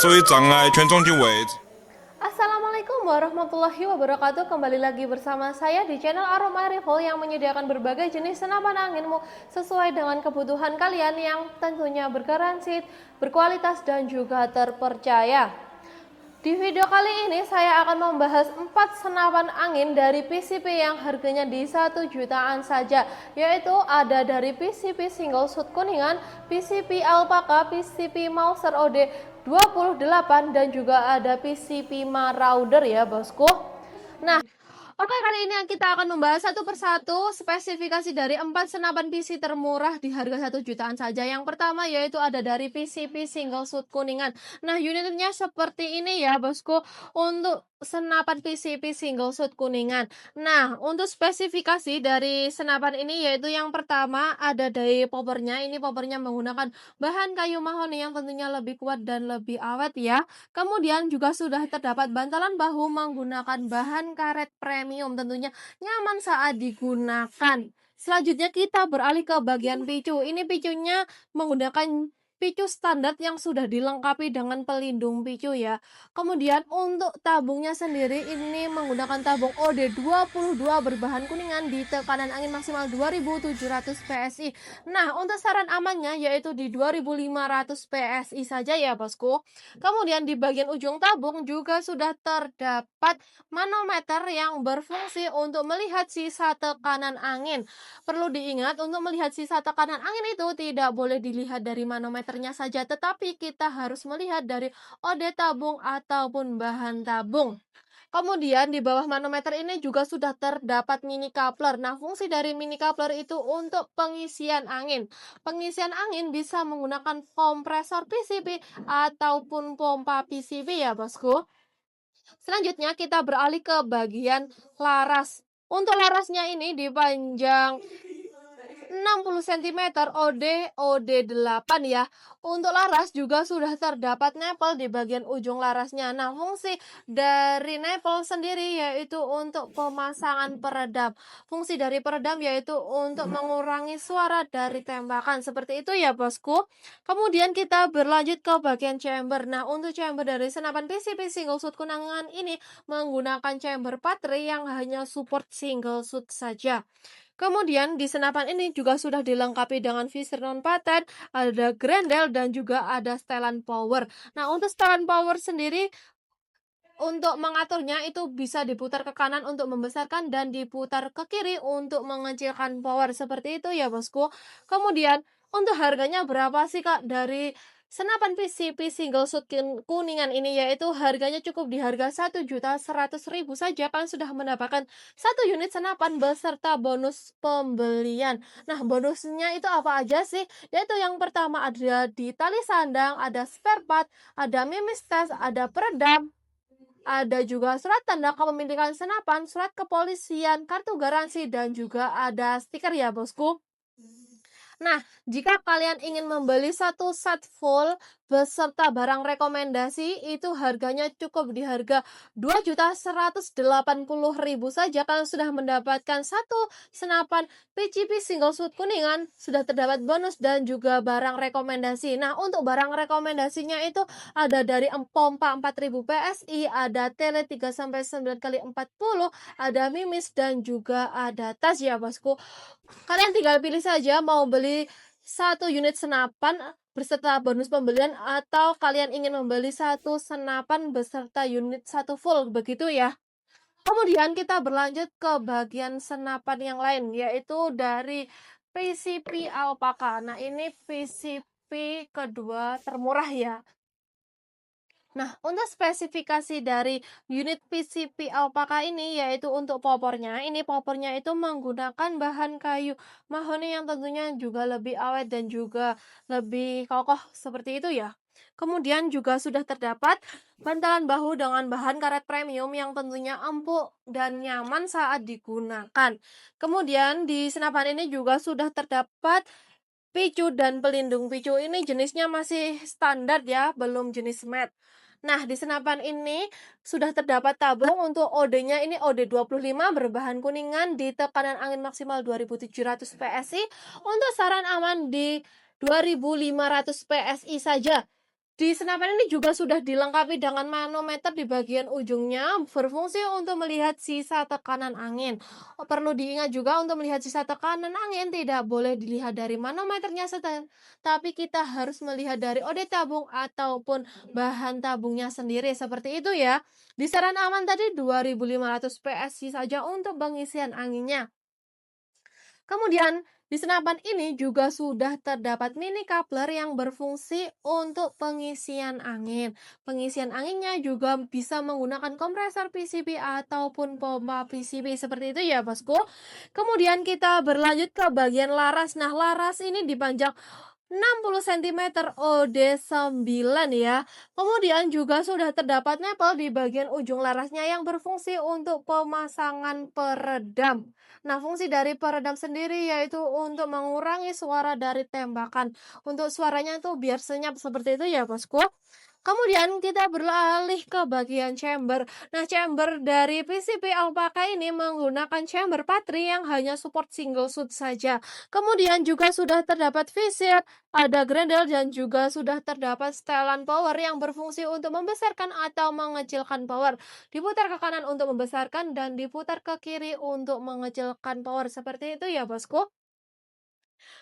所以障碍权中间位置。Assalamualaikum warahmatullahi wabarakatuh. Kembali lagi bersama saya di channel Aroma Rifle yang menyediakan berbagai jenis senapan anginmu sesuai dengan kebutuhan kalian yang tentunya bergaransi, berkualitas dan juga terpercaya. Di video kali ini saya akan membahas 4 senapan angin dari PCP yang harganya di 1 jutaan saja, yaitu ada dari PCP Single Shoot Kuningan, PCP Alpaka, PCP Mauser OD 28 dan juga ada PCP Marauder ya bosku. Nah, oke, kali ini kita akan membahas satu persatu spesifikasi dari 4 senapan PC termurah di harga 1 jutaan saja. Yang pertama yaitu ada dari PCP Single Shoot Kuningan. Nah, unitnya seperti ini ya bosku, untuk senapan PCP Single Shoot Kuningan. Nah, untuk spesifikasi dari senapan ini yaitu yang pertama ada dari poppernya. Ini poppernya menggunakan bahan kayu mahoni yang tentunya lebih kuat dan lebih awet ya. Kemudian juga sudah terdapat bantalan bahu menggunakan bahan karet premium, tentunya nyaman saat digunakan. Selanjutnya kita beralih ke bagian picu. Ini picunya menggunakan picu standar yang sudah dilengkapi dengan pelindung picu ya. Kemudian untuk tabungnya sendiri ini menggunakan tabung OD22 berbahan kuningan di tekanan angin maksimal 2700 PSI. Nah, untuk saran amannya yaitu di 2500 PSI saja ya bosku. Kemudian di bagian ujung tabung juga sudah terdapat manometer yang berfungsi untuk melihat sisa tekanan angin. Perlu diingat untuk melihat sisa tekanan angin itu tidak boleh dilihat dari manometernya saja, tetapi kita harus melihat dari OD tabung ataupun bahan tabung. Kemudian di bawah manometer ini juga sudah terdapat mini coupler. Nah, fungsi dari mini coupler itu untuk pengisian angin. Pengisian angin bisa menggunakan kompresor PCB ataupun pompa PCB ya, bosku. Selanjutnya kita beralih ke bagian laras. Untuk larasnya ini dipanjang 60 cm OD 8 ya. Untuk laras juga sudah terdapat nepel di bagian ujung larasnya. Nah, fungsi dari nepel sendiri yaitu untuk pemasangan peredam. Fungsi dari peredam yaitu untuk mengurangi suara dari tembakan. Seperti itu ya bosku. Kemudian kita berlanjut ke bagian chamber. Nah, untuk chamber dari senapan PCP Single Shoot Kuningan ini menggunakan chamber baterai yang hanya support single shoot saja. Kemudian di senapan ini juga sudah dilengkapi dengan visor non paten, ada grendel dan juga ada setelan power. Nah, untuk setelan power sendiri untuk mengaturnya itu bisa diputar ke kanan untuk membesarkan dan diputar ke kiri untuk mengecilkan power. Seperti itu ya bosku. Kemudian untuk harganya berapa sih Kak dari senapan PCP Single Shoot Kuningan ini, yaitu harganya cukup di harga 1.100.000 saja kan sudah mendapatkan satu unit senapan beserta bonus pembelian. Nah, bonusnya itu apa aja sih? Yaitu yang pertama ada di tali sandang, ada spare part, ada mimis tes, ada peredam, ada juga surat tanda kepemilikan senapan, surat kepolisian, kartu garansi, dan juga ada stiker ya bosku. Nah, jika kalian ingin membeli satu set full beserta barang rekomendasi, itu harganya cukup di harga 2.180.000 saja. Kalian sudah mendapatkan satu senapan PCP Single Shoot Kuningan, sudah terdapat bonus dan juga barang rekomendasi. Nah, untuk barang rekomendasinya itu ada dari pompa 4000 PSI, ada tele 3-9x40, ada mimis dan juga ada tas ya bosku. Kalian tinggal pilih saja mau beli satu unit senapan beserta bonus pembelian atau kalian ingin membeli satu senapan beserta unit satu full, begitu ya. Kemudian kita berlanjut ke bagian senapan yang lain, yaitu dari PCP Alpaka. Nah, ini PCP kedua termurah ya. Nah, untuk spesifikasi dari unit PCP Alpaka ini yaitu untuk poppernya. Ini poppernya itu menggunakan bahan kayu mahoni yang tentunya juga lebih awet dan juga lebih kokoh seperti itu ya. Kemudian juga sudah terdapat bantalan bahu dengan bahan karet premium yang tentunya empuk dan nyaman saat digunakan. Kemudian di senapan ini juga sudah terdapat picu dan pelindung. Picu ini jenisnya masih standar ya, belum jenis matte. Nah, di senapan ini sudah terdapat tabung untuk OD-nya ini OD 25 berbahan kuningan di tekanan angin maksimal 2700 PSI. Untuk saran aman di 2500 PSI saja. Di senapan ini juga sudah dilengkapi dengan manometer di bagian ujungnya, berfungsi untuk melihat sisa tekanan angin. Perlu diingat juga untuk melihat sisa tekanan angin tidak boleh dilihat dari manometernya saja, tapi kita harus melihat dari OD tabung ataupun bahan tabungnya sendiri seperti itu ya. Di saran aman tadi 2500 PSI saja untuk pengisian anginnya. Kemudian, di senapan ini juga sudah terdapat mini coupler yang berfungsi untuk pengisian angin. Pengisian anginnya juga bisa menggunakan kompresor PCB ataupun pompa PCB seperti itu ya, Bosku. Kemudian kita berlanjut ke bagian laras. Nah, laras ini dipanjang 60 cm OD9 ya. Kemudian juga sudah terdapat nepel di bagian ujung larasnya yang berfungsi untuk pemasangan peredam. Nah, fungsi dari peredam sendiri yaitu untuk mengurangi suara dari tembakan. Untuk suaranya itu biar senyap seperti itu ya, Bosku. Kemudian kita beralih ke bagian chamber. Nah, chamber dari PCB Alpaka ini menggunakan chamber patri yang hanya support single shoot saja. Kemudian juga sudah terdapat visir, ada grendel dan juga sudah terdapat setelan power yang berfungsi untuk membesarkan atau mengecilkan power. Diputar ke kanan untuk membesarkan dan diputar ke kiri untuk mengecilkan power. Seperti itu ya, Bosku.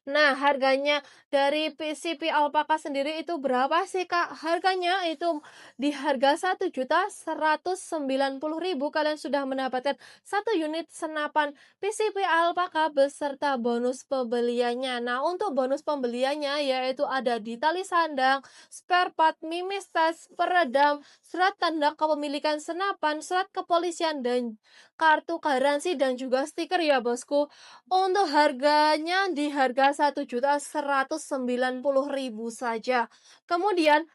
Nah, harganya dari PCP Alpaka sendiri itu berapa sih, Kak? Harganya itu di harga 1.190.000 kalian sudah mendapatkan satu unit senapan PCP Alpaka beserta bonus pembeliannya. Nah, untuk bonus pembeliannya yaitu ada di tali sandang, spare part, mimis tas, peredam, surat tanda kepemilikan senapan, surat kepolisian dan kartu garansi dan juga stiker ya, Bosku. Untuk harganya di harga 1.190.000 saja. Kemudian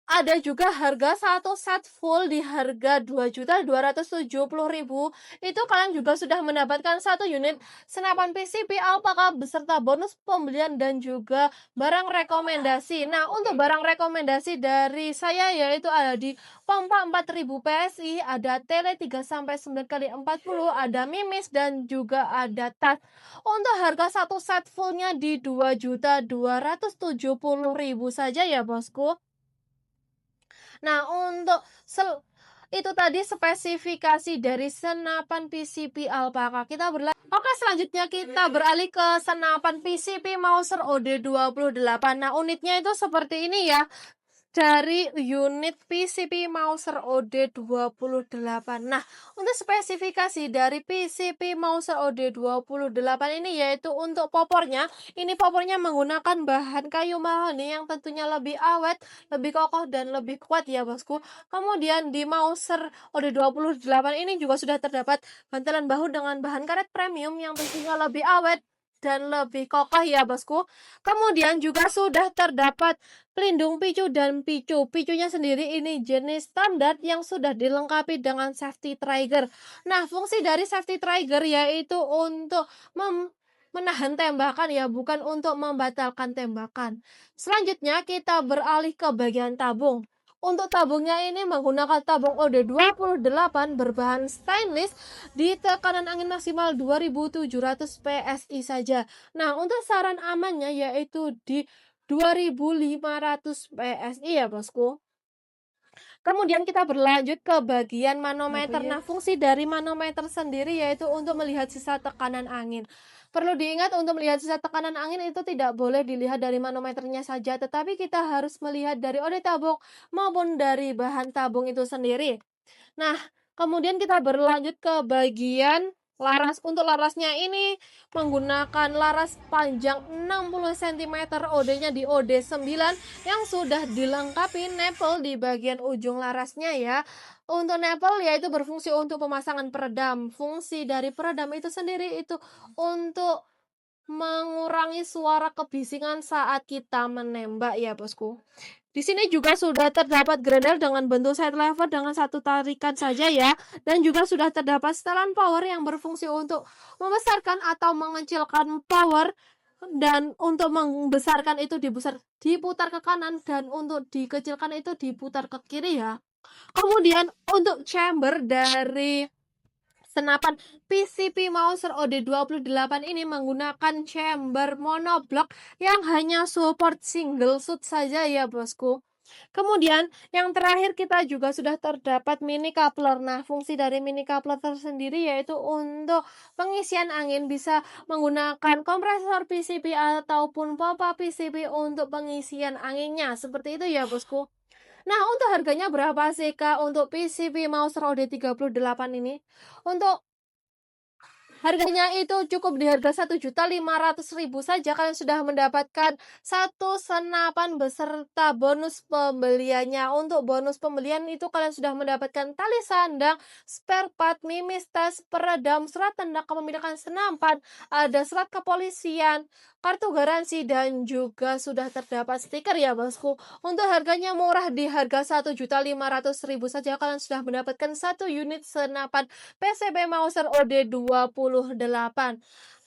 ada juga harga satu set full di harga 2.270.000. Itu kalian juga sudah mendapatkan satu unit senapan PCP Alpaka beserta bonus pembelian dan juga barang rekomendasi. Nah, untuk barang rekomendasi dari saya yaitu ada di pompa 4000 PSI, ada tele 3 sampai 9 kali 40, ada mimis dan juga ada tas. Untuk harga satu set fullnya di 2.270.000 saja ya, Bosku. Nah, untuk itu tadi spesifikasi dari senapan PCP Alpaka. Oke, selanjutnya kita beralih ke senapan PCP Mauser OD28. Nah, unitnya itu seperti ini ya. Dari unit PCP Mauser OD28. Nah, untuk spesifikasi dari PCP Mauser OD28 ini yaitu untuk popornya. Ini popornya menggunakan bahan kayu mahoni yang tentunya lebih awet, lebih kokoh dan lebih kuat ya, Bosku. Kemudian di Mauser OD28 ini juga sudah terdapat bantalan bahu dengan bahan karet premium yang tentunya lebih awet dan lebih kokoh ya, Bosku. Kemudian juga sudah terdapat pelindung picu dan picu. Picunya sendiri ini jenis standar yang sudah dilengkapi dengan safety trigger. Nah, fungsi dari safety trigger yaitu untuk menahan tembakan ya, bukan untuk membatalkan tembakan. Selanjutnya kita beralih ke bagian tabung. Untuk tabungnya ini menggunakan tabung OD28 berbahan stainless di tekanan angin maksimal 2700 PSI saja. Nah, untuk saran amannya yaitu di 2500 PSI ya, Bosku. Kemudian kita berlanjut ke bagian manometer. Nah, fungsi dari manometer sendiri yaitu untuk melihat sisa tekanan angin. Perlu diingat untuk melihat sisa tekanan angin itu tidak boleh dilihat dari manometernya saja, tetapi kita harus melihat dari OD tabung maupun dari bahan tabung itu sendiri. Nah, kemudian kita berlanjut ke bagian laras. Untuk larasnya ini menggunakan laras panjang 60 cm, OD-nya di OD9 yang sudah dilengkapi nepel di bagian ujung larasnya ya. Untuk nepel yaitu berfungsi untuk pemasangan peredam. Fungsi dari peredam itu sendiri itu untuk mengurangi suara kebisingan saat kita menembak ya, Bosku. Di sini juga sudah terdapat grendel dengan bentuk side lever dengan satu tarikan saja ya. Dan juga sudah terdapat setelan power yang berfungsi untuk membesarkan atau mengecilkan power. Dan untuk membesarkan itu diputar ke kanan dan untuk dikecilkan itu diputar ke kiri ya. Kemudian untuk chamber dari senapan PCP Mauser OD28 ini menggunakan chamber monoblok yang hanya support single shoot saja ya, Bosku. Kemudian yang terakhir kita juga sudah terdapat mini coupler. Nah, fungsi dari mini coupler tersendiri yaitu untuk pengisian angin bisa menggunakan kompresor PCB ataupun pompa PCB untuk pengisian anginnya. Seperti itu ya, Bosku. Nah, untuk harganya berapa sih, Kak, untuk PCB Mouser OD38 ini? Untuk harganya itu cukup di harga Rp1.500.000 saja kalian sudah mendapatkan satu senapan beserta bonus pembeliannya. Untuk bonus pembelian itu kalian sudah mendapatkan tali sandang, spare part, mimis tes, peredam, surat tanda kepemilikan senapan, ada surat kepolisian, kartu garansi, dan juga sudah terdapat stiker ya, Bosku. Untuk harganya murah di harga Rp1.500.000 saja kalian sudah mendapatkan satu unit senapan PCB Mouser OD28.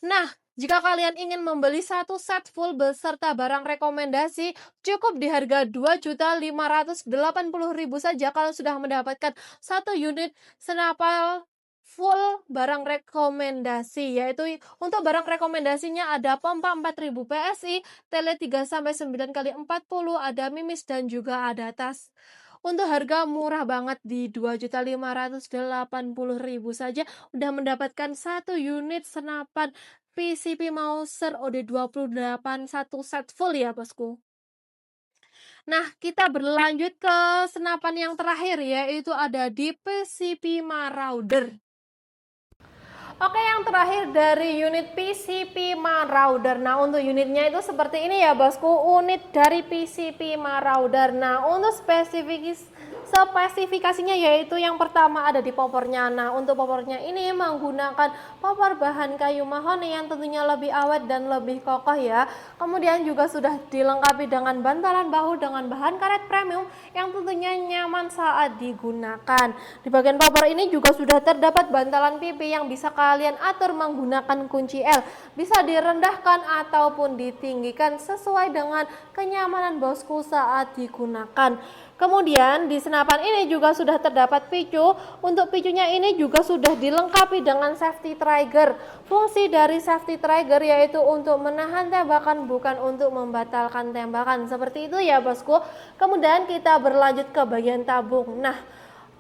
Nah, jika kalian ingin membeli satu set full beserta barang rekomendasi, cukup di harga Rp2.580.000 saja kalian sudah mendapatkan satu unit senapan full barang rekomendasi, yaitu untuk barang rekomendasinya ada pompa 4000 PSI, tele 3-9x40, ada mimis dan juga ada tas. Untuk harga murah banget di Rp2.580.000 saja udah mendapatkan satu unit senapan PCB Mouser OD28 satu set full ya, Bosku. Nah, kita berlanjut ke senapan yang terakhir yaitu ada di PCB Marauder. Oke, yang terakhir dari unit PCB Marauder. Nah, untuk unitnya itu seperti ini ya, Bosku. Unit dari PCB Marauder. Nah, untuk spesifikasinya yaitu yang pertama ada di popornya. Nah, untuk popornya ini menggunakan popor bahan kayu mahoni yang tentunya lebih awet dan lebih kokoh ya. Kemudian juga sudah dilengkapi dengan bantalan bahu dengan bahan karet premium yang tentunya nyaman saat digunakan. Di bagian popor ini juga sudah terdapat bantalan pipi yang bisa kalian atur menggunakan kunci L. Bisa direndahkan ataupun ditinggikan sesuai dengan kenyamanan bosku saat digunakan. Kemudian di senapan ini juga sudah terdapat picu. Untuk picunya ini juga sudah dilengkapi dengan safety trigger. Fungsi dari safety trigger yaitu untuk menahan tembakan, bukan untuk membatalkan tembakan. Seperti itu ya, bosku. Kemudian kita berlanjut ke bagian tabung. Nah,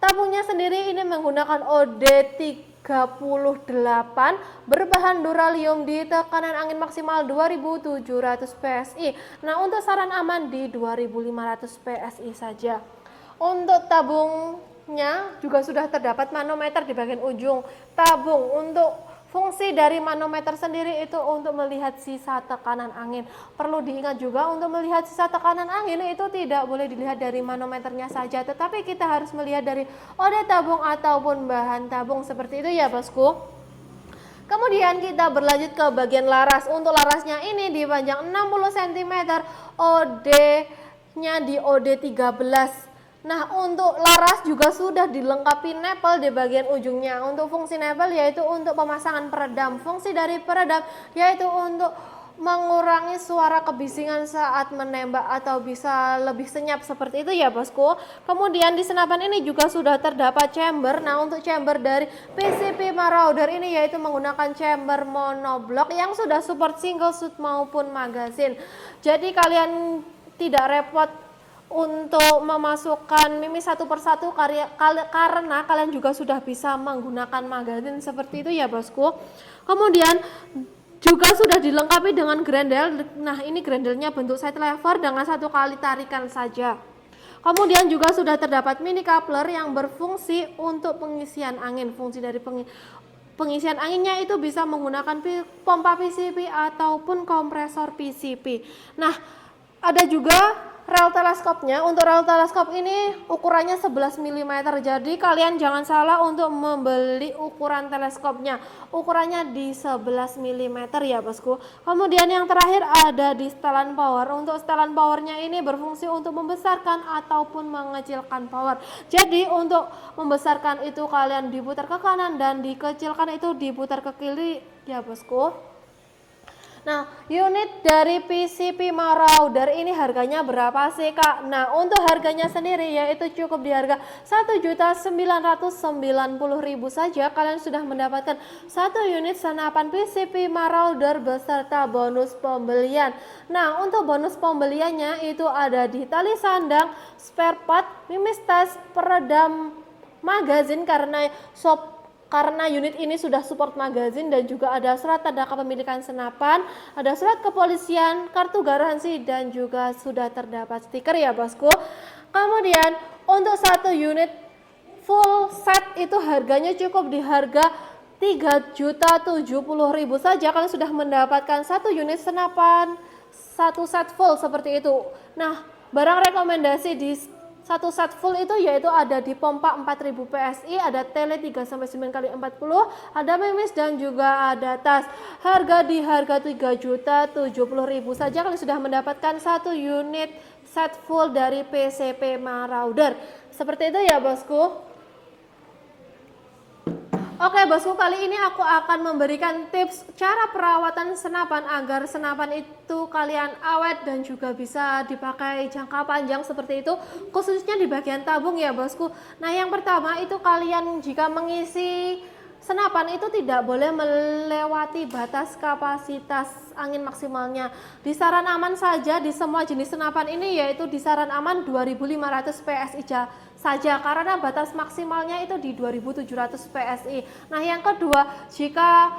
tabungnya sendiri ini menggunakan OD38 berbahan duralium di tekanan angin maksimal 2700 PSI. Nah, untuk saran aman di 2500 PSI saja. Untuk tabungnya juga sudah terdapat manometer di bagian ujung tabung. Untuk fungsi dari manometer sendiri itu untuk melihat sisa tekanan angin. Perlu diingat juga untuk melihat sisa tekanan angin itu tidak boleh dilihat dari manometernya saja, tetapi kita harus melihat dari OD tabung ataupun bahan tabung. Seperti itu ya, bosku. Kemudian kita berlanjut ke bagian laras. Untuk larasnya ini dipanjang 60 cm, OD-nya di OD13. Nah, untuk laras juga sudah dilengkapi nepel di bagian ujungnya. Untuk fungsi nepel yaitu untuk pemasangan peredam. Fungsi dari peredam yaitu untuk mengurangi suara kebisingan saat menembak atau bisa lebih senyap, seperti itu ya, bosku. Kemudian di senapan ini juga sudah terdapat chamber. Nah, untuk chamber dari PCB Marauder ini yaitu menggunakan chamber monoblok yang sudah support single shoot maupun magazine. Jadi kalian tidak repot untuk memasukkan mimis satu persatu karena kalian juga sudah bisa menggunakan magazine, seperti itu ya, bosku. Kemudian juga sudah dilengkapi dengan grendel. Nah, ini grendelnya bentuk side lever dengan satu kali tarikan saja. Kemudian juga sudah terdapat mini coupler yang berfungsi untuk pengisian angin. Fungsi dari pengisian anginnya itu bisa menggunakan pompa PCB ataupun kompresor PCB. Nah, ada juga rel teleskopnya. Untuk rel teleskop ini ukurannya 11 mm. Jadi kalian jangan salah untuk membeli ukuran teleskopnya. Ukurannya di 11 mm ya, bosku. Kemudian yang terakhir ada di setelan power. Untuk setelan powernya ini berfungsi untuk membesarkan ataupun mengecilkan power. Jadi untuk membesarkan itu kalian diputar ke kanan dan dikecilkan itu diputar ke kiri ya, bosku. Nah, unit dari PCP Marauder ini harganya berapa sih, Kak? Nah, untuk harganya sendiri yaitu cukup di harga Rp1.990.000 saja. Kalian sudah mendapatkan satu unit senapan PCP Marauder beserta bonus pembelian. Nah, untuk bonus pembeliannya itu ada di tali sandang, spare part, mimis tas, peredam magazin karena unit ini sudah support magazin, dan juga ada surat tanda kepemilikan senapan, ada surat kepolisian, kartu garansi, dan juga sudah terdapat stiker ya bosku. Kemudian untuk satu unit full set itu harganya cukup di harga Rp3.070.000 saja. Kalian sudah mendapatkan satu unit senapan, satu set full seperti itu. Nah, barang rekomendasi di satu set full itu yaitu ada di pompa 4000 PSI, ada tele 3-9x40, ada memis, dan juga ada tas. Harga Rp3.070.000 saja kalian sudah mendapatkan satu unit set full dari PCP Marauder. Seperti itu ya bosku. Oke bosku, kali ini aku akan memberikan tips cara perawatan senapan agar senapan itu kalian awet dan juga bisa dipakai jangka panjang seperti itu, khususnya di bagian tabung ya bosku. Nah, yang pertama itu kalian jika mengisi senapan itu tidak boleh melewati batas kapasitas angin maksimalnya. Di saran aman saja di semua jenis senapan ini yaitu di saran aman 2500 PSI saja, karena batas maksimalnya itu di 2700 PSI. Nah, yang kedua, jika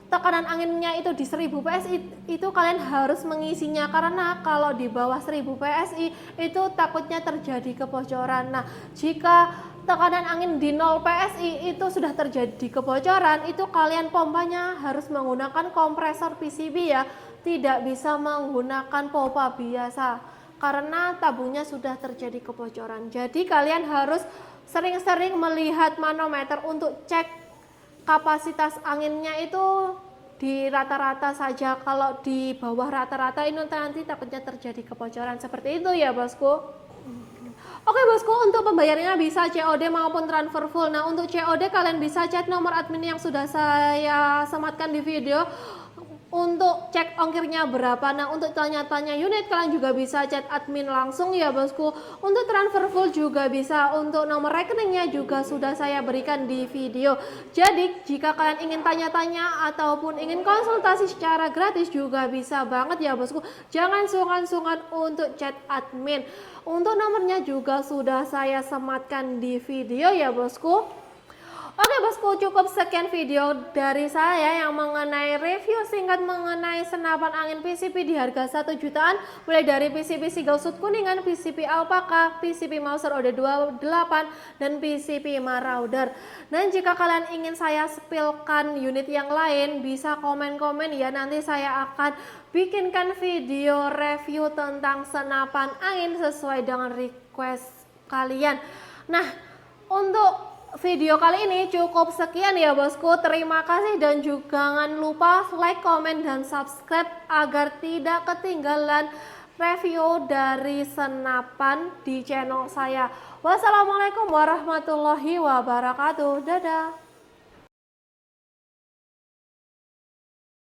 tekanan anginnya itu di 1000 PSI itu kalian harus mengisinya, karena kalau di bawah 1000 PSI itu takutnya terjadi kebocoran. Nah, jika tekanan angin di 0 PSI itu sudah terjadi kebocoran, itu kalian pompanya harus menggunakan kompresor PCB ya, tidak bisa menggunakan pompa biasa karena tabungnya sudah terjadi kebocoran. Jadi kalian harus sering-sering melihat manometer untuk cek kapasitas anginnya itu di rata-rata saja. Kalau di bawah rata-rata ini nanti takutnya terjadi kebocoran. Seperti itu ya bosku. Oke bosku, untuk pembayarannya bisa COD maupun transfer full. Nah, untuk COD kalian bisa chat nomor admin yang sudah saya sematkan di video untuk cek ongkirnya berapa. Nah, untuk tanya-tanya unit kalian juga bisa chat admin langsung ya bosku. Untuk transfer full juga bisa, untuk nomor rekeningnya juga sudah saya berikan di video. Jadi jika kalian ingin tanya-tanya ataupun ingin konsultasi secara gratis juga bisa banget ya bosku. Jangan sungkan-sungkan untuk chat admin. Untuk nomornya juga sudah saya sematkan di video ya bosku. Oke bosku, cukup sekian video dari saya yang mengenai review singkat mengenai senapan angin PCP di harga 1 jutaan, mulai dari PCP Seagull Sud Kuningan, PCP Alpaka, PCP Mauser OD28, dan PCP Marauder. Dan jika kalian ingin saya spillkan unit yang lain, bisa komen-komen ya, nanti saya akan bikinkan video review tentang senapan angin sesuai dengan request kalian. Nah, untuk video kali ini cukup sekian ya bosku. Terima kasih, dan juga jangan lupa like, komen, dan subscribe agar tidak ketinggalan review dari senapan di channel saya. Wassalamualaikum warahmatullahi wabarakatuh. Dadah.